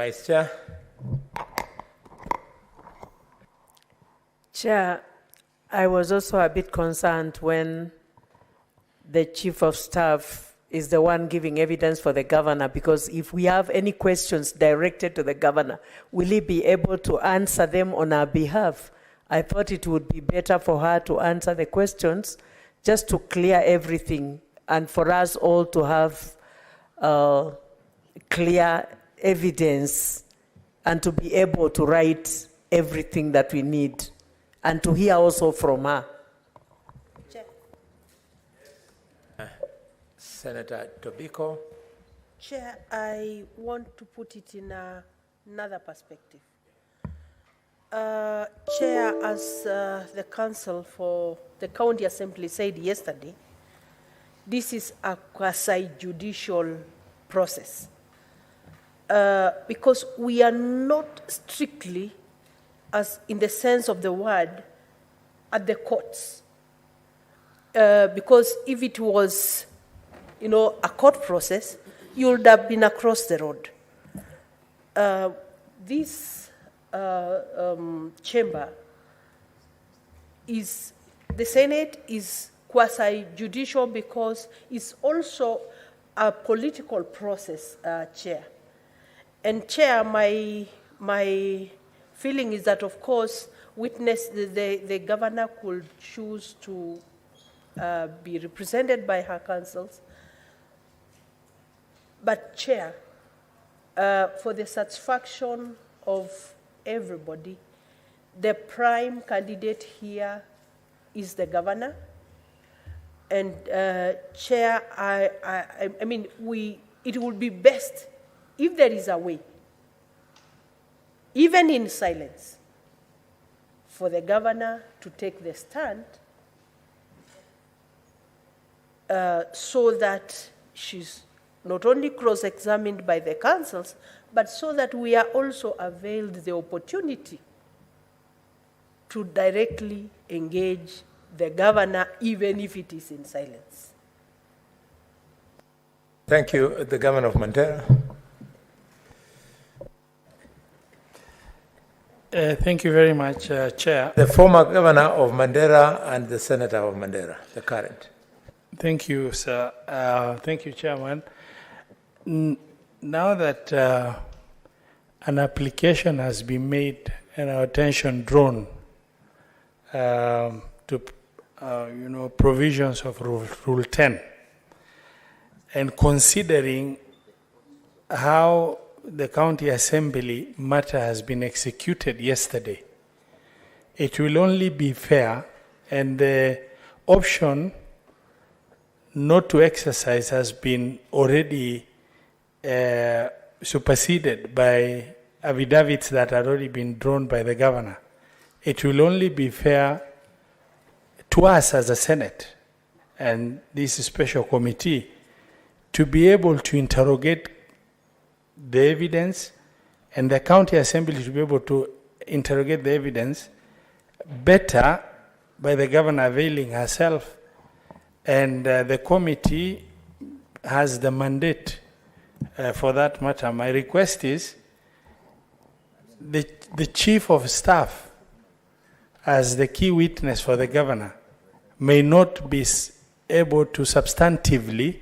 Vice Chair. Chair, I was also a bit concerned when the Chief of Staff is the one giving evidence for the governor, because if we have any questions directed to the governor, will he be able to answer them on our behalf? I thought it would be better for her to answer the questions just to clear everything and for us all to have clear evidence and to be able to write everything that we need and to hear also from her. Chair. Senator Tobiko. Chair, I want to put it in another perspective. Chair, as the council for the county assembly said yesterday, this is a quasi-judicial process because we are not strictly, as in the sense of the word, at the courts. Because if it was, a court process, you would have been across the road. This chamber is, the Senate is quasi-judicial because it's also a political process, Chair. And Chair, my feeling is that, of course, the governor could choose to be represented by her councils. But Chair, for the satisfaction of everybody, the prime candidate here is the governor. And Chair, I mean, it would be best if there is a way, even in silence, for the governor to take the stand so that she's not only cross-examined by the councils, but so that we are also availed the opportunity to directly engage the governor, even if it is in silence. Thank you, the Governor of Mandera. Thank you very much, Chair. The former Governor of Mandera and the Senator of Mandera, the current. Thank you, sir. Thank you, Chairman. Now that an application has been made and our attention drawn to provisions of Rule 10, and considering how the County Assembly matter has been executed yesterday, it will only be fair, and the option not to exercise has been already superseded by affidavits that had already been drawn by the governor. It will only be fair to us as a Senate and this special committee to be able to interrogate the evidence, and the County Assembly to be able to interrogate the evidence better by the governor availing herself, and the committee has the mandate for that matter. My request is the Chief of Staff, as the key witness for the governor, may not be able to substantively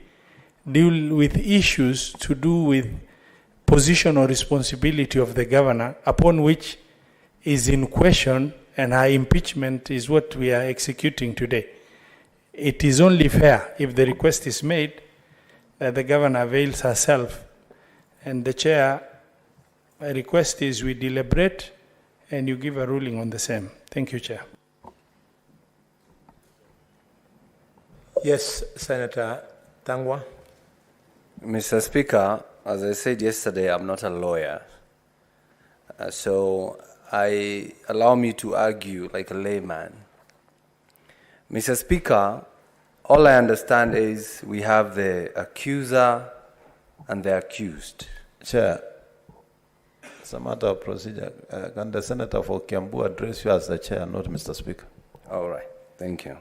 deal with issues to do with position or responsibility of the governor, upon which is in question, and her impeachment is what we are executing today. It is only fair if the request is made that the governor avails herself. And the Chair, my request is we deliberate and you give a ruling on the same. Thank you, Chair. Yes, Senator Tangwa. Mr. Speaker, as I said yesterday, I'm not a lawyer. So allow me to argue like a layman. Mr. Speaker, all I understand is we have the accuser and the accused. Chair, it's a matter of procedure. Can the Senator for Kiambu address you as the Chair, not Mr. Speaker? All right, thank you.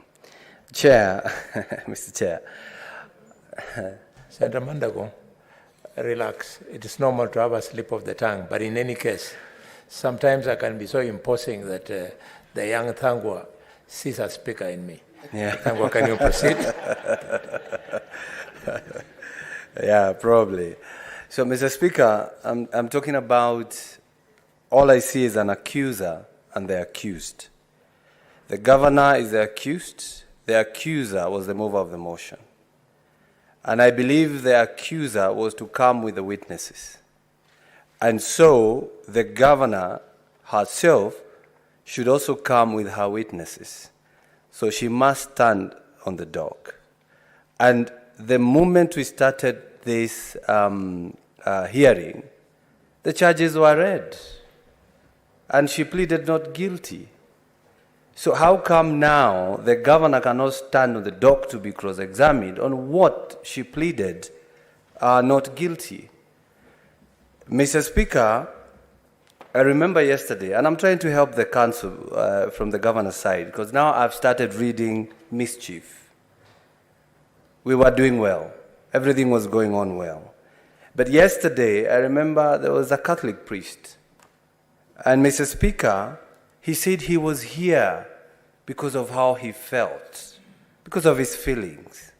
Chair, Mr. Chair. Senator Mandago. relax. It is normal to have a slip of the tongue, but in any case, sometimes I can be so imposing that the young Thangwa sees a speaker in me. Yeah. Thangwa, can you proceed? Yeah, probably. So, Mr. Speaker, I'm talking about all I see is an accuser and the accused. The governor is the accused. The accuser was the mover of the motion. And I believe the accuser was to come with the witnesses. And so the governor herself should also come with her witnesses. So she must stand on the dock. And the moment we started this hearing, the charges were read. And she pleaded not guilty. So how come now the governor cannot stand on the dock to be cross-examined on what she pleaded not guilty? Mr. Speaker, I remember yesterday, and I'm trying to help the council from the governor's side, because now I've started reading mischief. We were doing well. Everything was going on well. But yesterday, I remember there was a Catholic priest. And Mr. Speaker, he said he was here because of how he felt, because of his feelings.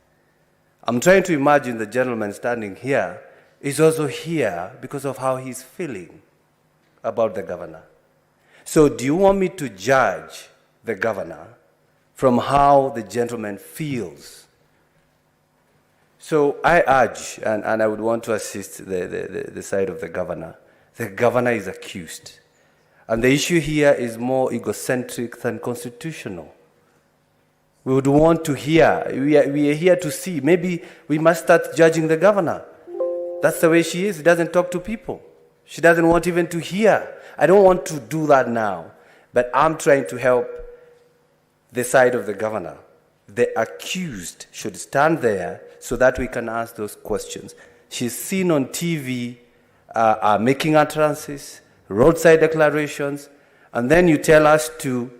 I'm trying to imagine the gentleman standing here is also here because of how he's feeling about the governor. So do you want me to judge the governor from how the gentleman feels? So I urge, and I would want to assist the side of the governor. The governor is accused. And the issue here is more egocentric than constitutional. We would want to hear, we are here to see, maybe we must start judging the governor. That's the way she is. She doesn't talk to people. She doesn't want even to hear. I don't want to do that now. But I'm trying to help the side of the governor. The accused should stand there so that we can ask those questions. She's seen on TV making utterances, roadside declarations, and then you tell us to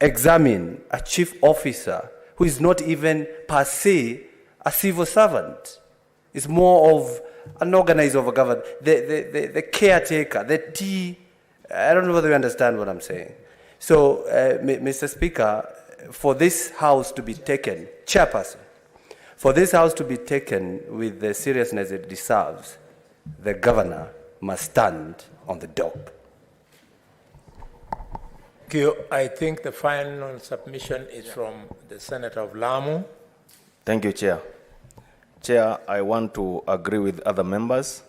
examine a chief officer who is not even per se a civil servant. It's more of an organizer of a government, the caretaker, I don't know whether you understand what I'm saying. So, Mr. Speaker, for this house to be taken, chairperson, for this house to be taken with the seriousness it deserves, the governor must stand on the dock. Thank you. I think the final submission is from the Senator of Lamu. Thank you, Chair. Chair, I want to agree with other members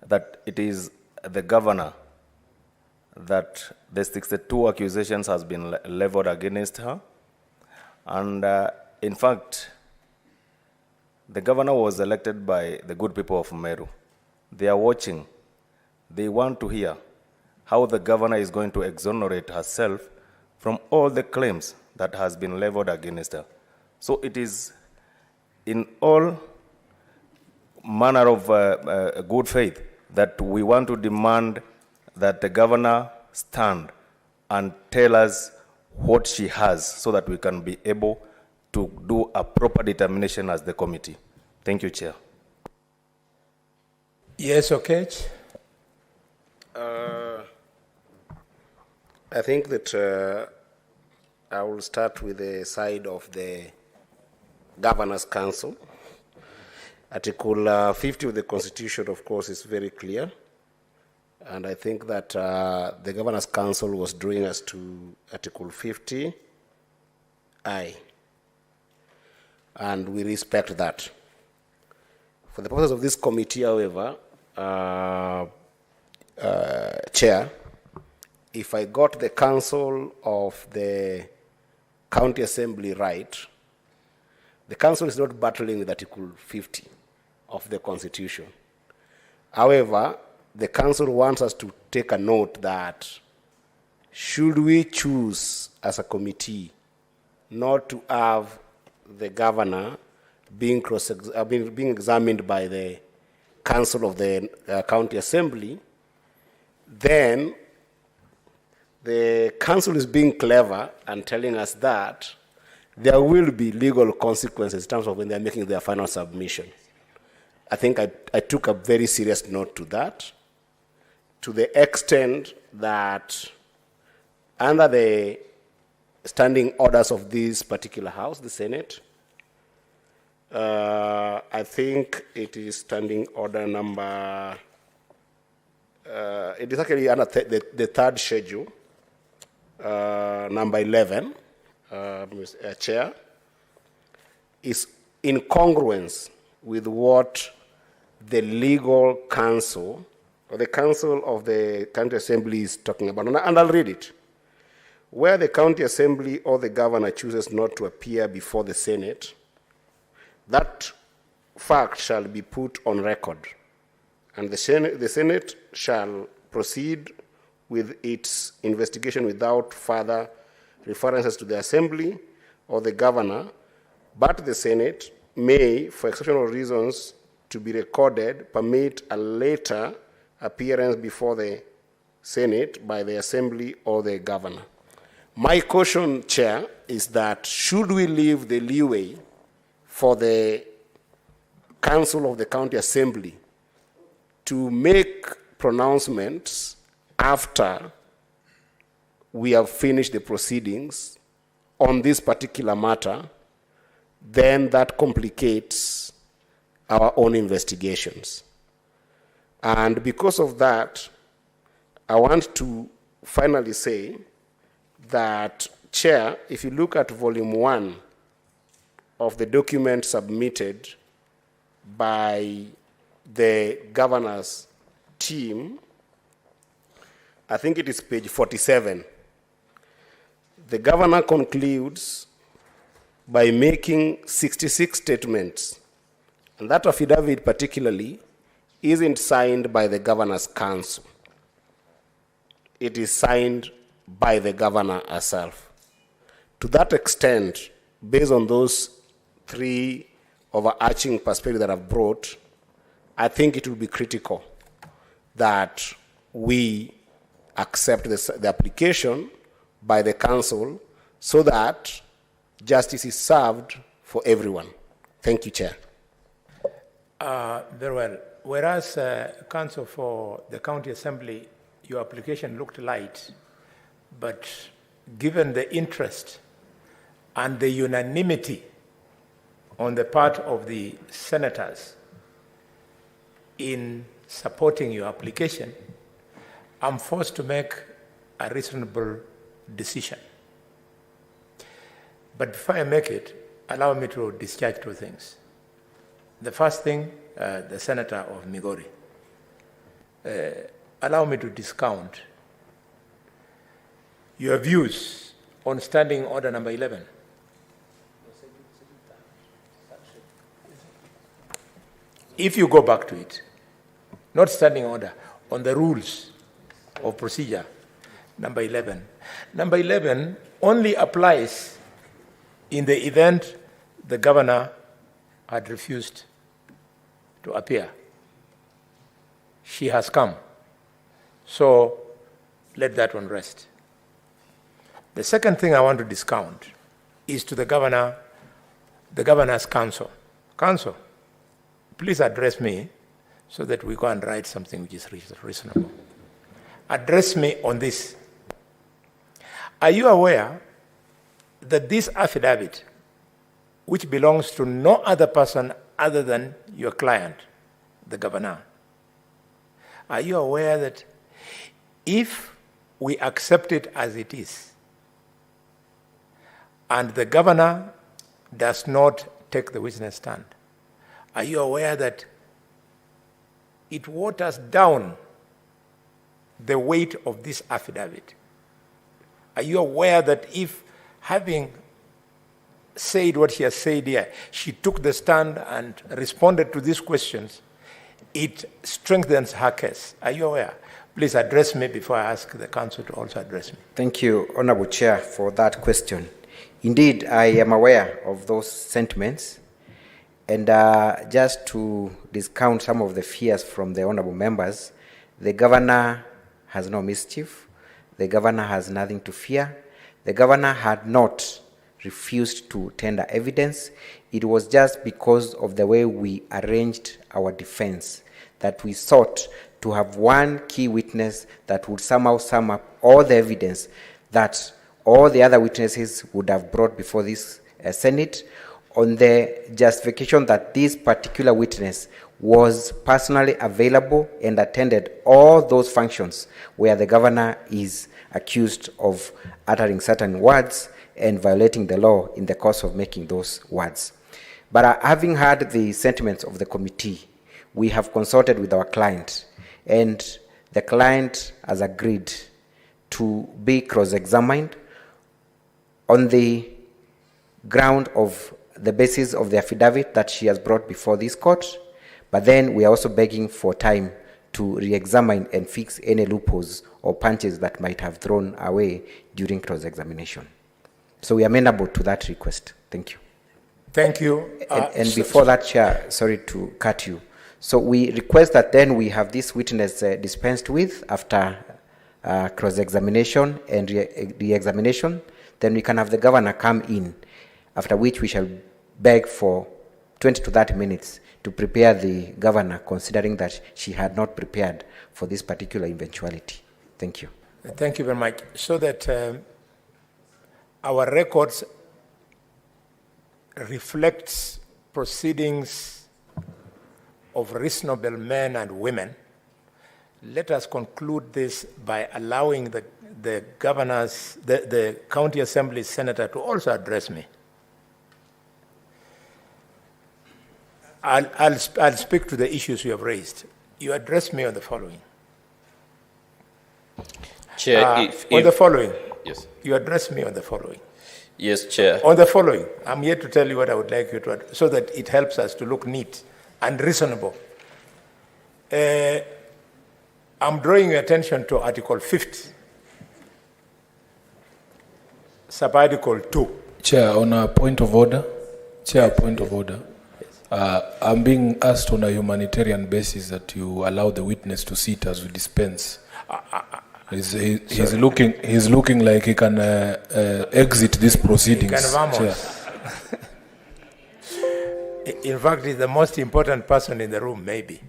that it is the governor that the 62 accusations has been leveled against her. And in fact, the governor was elected by the good people of Meru. They are watching. They want to hear how the governor is going to exonerate herself from all the claims that has been leveled against her. So it is in all manner of good faith that we want to demand that the governor stand and tell us what she has so that we can be able to do a proper determination as the committee. Thank you, Chair. Yes, okay. I think that I will start with the side of the Governor's Council. Article 50 of the Constitution, of course, is very clear. And I think that the Governor's Council was drawing us to Article 50I. And we respect that. For the purpose of this committee, however, Chair, if I got the Council of the County Assembly right, the Council is not battling with Article 50 of the Constitution. However, the Council wants us to take a note that should we choose as a committee not to have the governor being examined by the Council of the County Assembly, then the Council is being clever and telling us that there will be legal consequences in terms of when they're making their final submission. I think I took a very serious note to that, to the extent that under the standing orders of this particular house, the Senate, I think it is standing order number, it is actually under the third schedule, number 11, Chair, is in congruence with what the legal counsel or the council of the county assembly is talking about. And I'll read it. Where the county assembly or the governor chooses not to appear before the Senate, that fact shall be put on record, and the Senate shall proceed with its investigation without further references to the assembly or the governor, but the Senate may, for exceptional reasons to be recorded, permit a later appearance before the Senate by the assembly or the governor. My caution, Chair, is that should we leave the leeway for the council of the county assembly to make pronouncements after we have finished the proceedings on this particular matter, then that complicates our own investigations. And because of that, I want to finally say that, Chair, if you look at volume 1 of the document submitted by the governor's team, I think it is page 47, the governor concludes by making 66 statements, and that affidavit particularly isn't signed by the governor's council. It is signed by the governor herself. To that extent, based on those 3 overarching perspectives that I've brought, I think it will be critical that we accept the application by the council so that justice is served for everyone. Thank you, Chair. Very well. Whereas, Council for the County Assembly, your application looked light, but given the interest and the unanimity on the part of the senators in supporting your application, I'm forced to make a reasonable decision. But before I make it, allow me to discharge 2 things. The first thing, the Senator of Migori. Allow me to discount your views on standing order number 11. If you go back to it, not standing order, on the rules of procedure, number 11. Number 11 only applies in the event the governor had refused to appear. She has come. So let that one rest. The second thing I want to discount is to the governor, the governor's council. Council, please address me so that we go and write something which is reasonable. Address me on this. Are you aware that this affidavit, which belongs to no other person other than your client, the governor, are you aware that if we accept it as it is, and the governor does not take the witness stand, are you aware that it waters down the weight of this affidavit? Are you aware that if, having said what she has said here, she took the stand and responded to these questions, it strengthens her case? Are you aware? Please address me before I ask the council to also address me. Thank you, Honorable Chair, for that question. Indeed, I am aware of those sentiments. And just to discount some of the fears from the honorable members, the governor has no mischief. The governor has nothing to fear. The governor had not refused to tender evidence, it was just because of the way we arranged our defense that we sought to have one key witness that would somehow sum up all the evidence that all the other witnesses would have brought before this Senate, on the justification that this particular witness was personally available and attended all those functions where the governor is accused of uttering certain words and violating the law in the course of making those words. But having heard the sentiments of the committee, we have consulted with our client, and the client has agreed to be cross-examined on the ground of the basis of the affidavit that she has brought before this court. But then we are also begging for time to re-examine and fix any loopholes or punches that might have thrown away during cross-examination. So we are amenable to that request. Thank you. Thank you. And before that, Chair, sorry to cut you. So we request that then we have this witness dispensed with after cross-examination and re-examination. Then we can have the governor come in, after which we shall beg for 20 to 30 minutes to prepare the governor, considering that she had not prepared for this particular eventuality. Thank you. Thank you very much. So that our records reflects proceedings of reasonable men and women, let us conclude this by allowing the governors, the county assembly senator to also address me. I'll speak to the issues you have raised. You address me on the following. Chair, on the following. Yes. You address me on the following. Yes, Chair. On the following, I'm here to tell you what I would like you to add, so that it helps us to look neat and reasonable. I'm drawing your attention to Article 50, Sub-Article 2. Chair, on a point of order. Chair, point of order. I'm being asked on a humanitarian basis that you allow the witness to sit as we dispense. He's looking like he can exit this proceedings. In fact, he's the most important person in the room, maybe.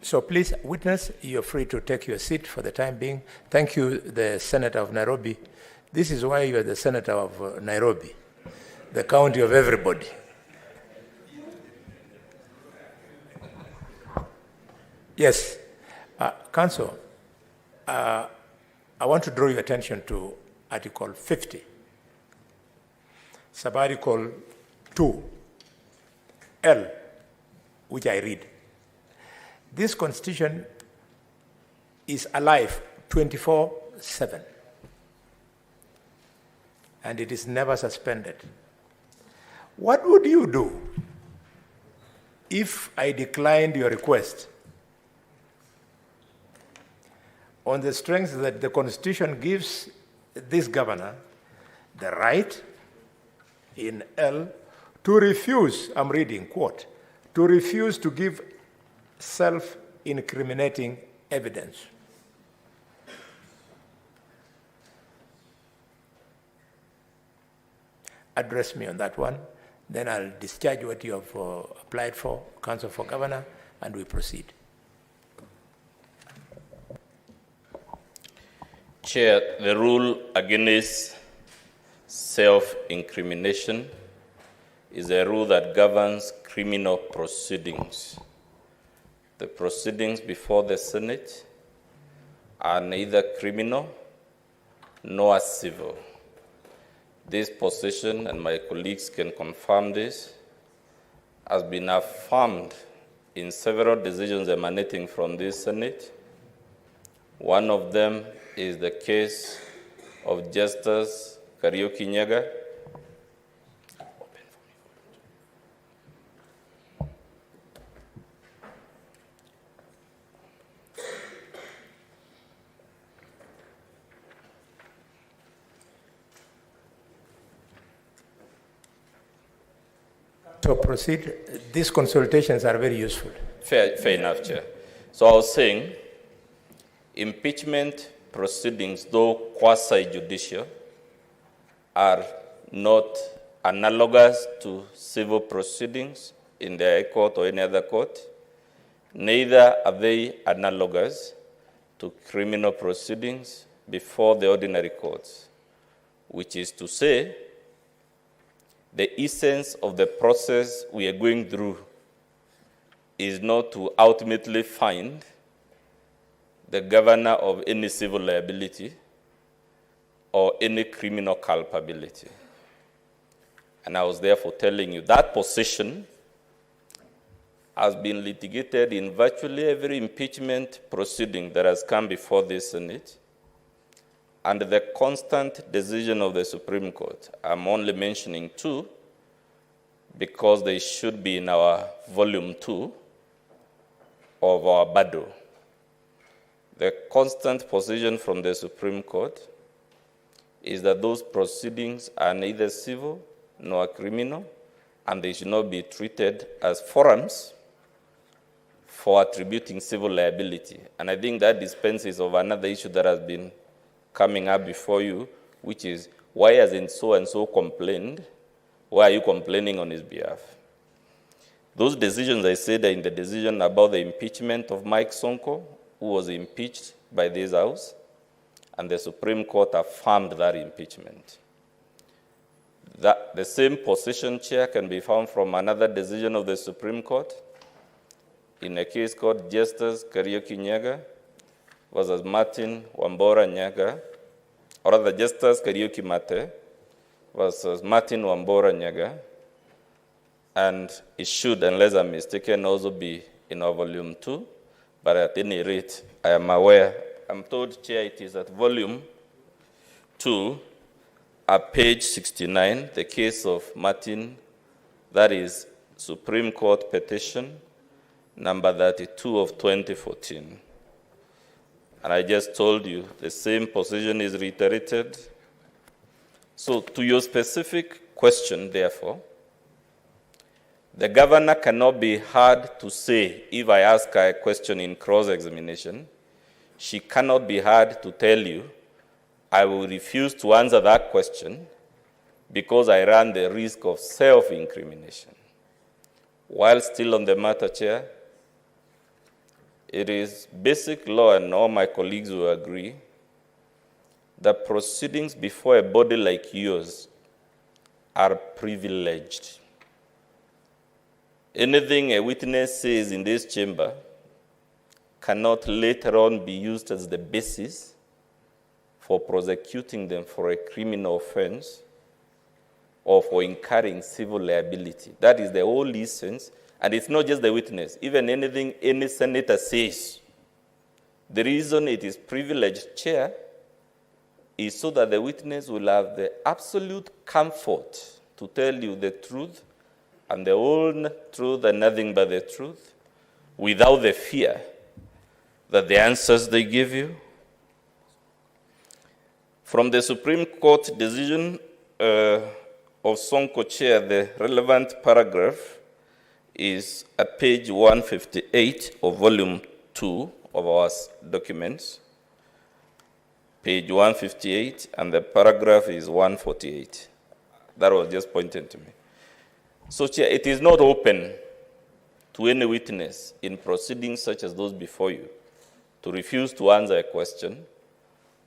So please, witness, you're free to take your seat for the time being. Thank you, the Senator of Nairobi. This is why you are the Senator of Nairobi, the county of everybody. Yes, Council, I want to draw your attention to Article 50, Sub-Article 2, L, which I read. This Constitution is alive 24/7, and it is never suspended. What would you do if I declined your request on the strength that the Constitution gives this governor the right in L to refuse, I'm reading, quote, to refuse to give self-incriminating evidence? Address me on that one, then I'll discharge what you have applied for, Council for Governor, and we proceed. Chair, the rule against self-incrimination is a rule that governs criminal proceedings. The proceedings before the Senate are neither criminal nor civil. This position, and my colleagues can confirm this, has been affirmed in several decisions emanating from this Senate. One of them is the case of Justice Kariuki Nyaga. To proceed, these consultations are very useful. Fair enough, Chair. So I was saying, impeachment proceedings, though quasi-judicial, are not analogous to civil proceedings in the High Court or any other court. Neither are they analogous to criminal proceedings before the ordinary courts, which is to say, the essence of the process we are going through is not to ultimately find the governor of any civil liability or any criminal culpability. And I was therefore telling you that position has been litigated in virtually every impeachment proceeding that has come before this Senate, and the constant decision of the Supreme Court. I'm only mentioning two because they should be in our volume 2 of our Bado. The constant position from the Supreme Court is that those proceedings are neither civil nor criminal, and they should not be treated as forums for attributing civil liability. And I think that dispenses of another issue that has been coming up before you, which is, why hasn't so-and-so complained? Why are you complaining on his behalf? Those decisions, I said, are in the decision about the impeachment of Mike Sonko, who was impeached by this House, and the Supreme Court affirmed that impeachment. The same position, Chair, can be found from another decision of the Supreme Court in a case called Justice Kariuki Nyaga versus Martin Wambora Nyaga, or rather Justice Kariuki Mate versus Martin Wambora Nyaga, and it should, unless I'm mistaken, also be in our volume 2, but at any rate, I am aware, I'm told, Chair, it is at volume 2, at page 69, the case of Martin, that is Supreme Court petition number 32 of 2014. And I just told you the same position is reiterated. So to your specific question, therefore, the governor cannot be heard to say, if I ask her a question in cross-examination, she cannot be heard to tell you, I will refuse to answer that question because I run the risk of self-incrimination. While still on the matter, Chair, it is basic law, and all my colleagues will agree, that proceedings before a body like yours are privileged. Anything a witness says in this chamber cannot later on be used as the basis for prosecuting them for a criminal offense or for incurring civil liability. That is the whole essence. And it's not just the witness. Even anything any senator says, the reason it is privileged, Chair, is so that the witness will have the absolute comfort to tell you the truth and the whole truth and nothing but the truth, without the fear that the answers they give you. From the Supreme Court decision of Sonko, Chair, the relevant paragraph is at page 158 of volume 2 of our documents, page 158, and the paragraph is 148. That was just pointed to me. So, Chair, it is not open to any witness in proceedings such as those before you to refuse to answer a question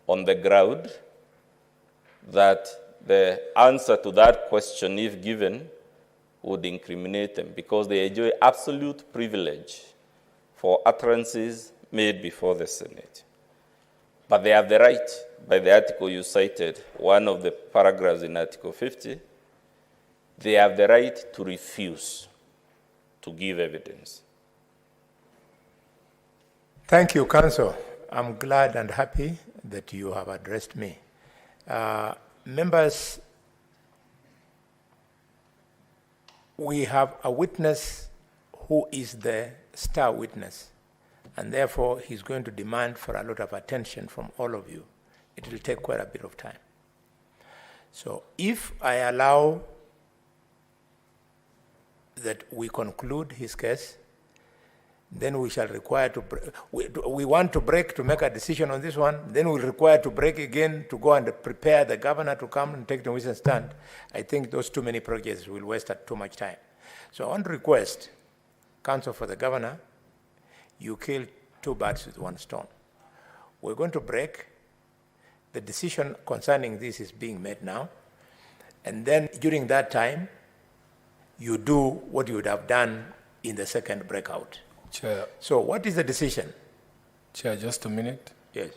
on the ground that the answer to that question, if given, would incriminate them, because they enjoy absolute privilege for utterances made before the Senate. But they have the right, by the article you cited, one of the paragraphs in Article 50, they have the right to refuse to give evidence. Thank you, Counsel. I'm glad and happy that you have addressed me. Members, we have a witness who is the star witness, and therefore he's going to demand for a lot of attention from all of you. It will take quite a bit of time. So if I allow that we conclude his case, then we shall require to, we want to break to make a decision on this one, then we'll require to break again to go and prepare the governor to come and take the witness stand. I think those too many projects will waste too much time. So I want to request, counsel for the governor, you kill two birds with one stone. We're going to break. The decision concerning this is being made now. And then during that time, you do what you would have done in the second breakout. Chair. So what is the decision? Chair, just a minute. Yes.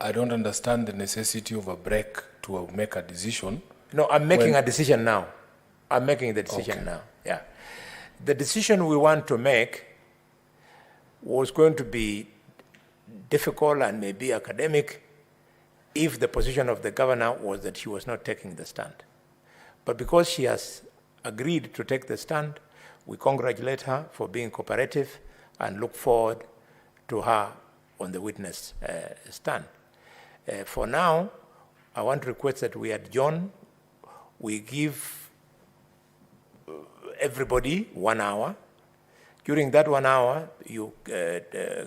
I don't understand the necessity of a break to make a decision. No, I'm making a decision now. I'm making the decision now. Yeah. The decision we want to make was going to be difficult and maybe academic if the position of the governor was that she was not taking the stand. But because she has agreed to take the stand, we congratulate her for being cooperative and look forward to her on the witness stand. For now, I want to request that we adjourn. We give everybody 1 hour. During that 1 hour, you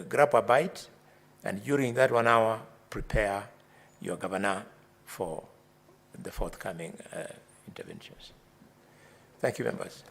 grab a bite, and during that 1 hour, prepare your governor for the forthcoming interventions. Thank you, members.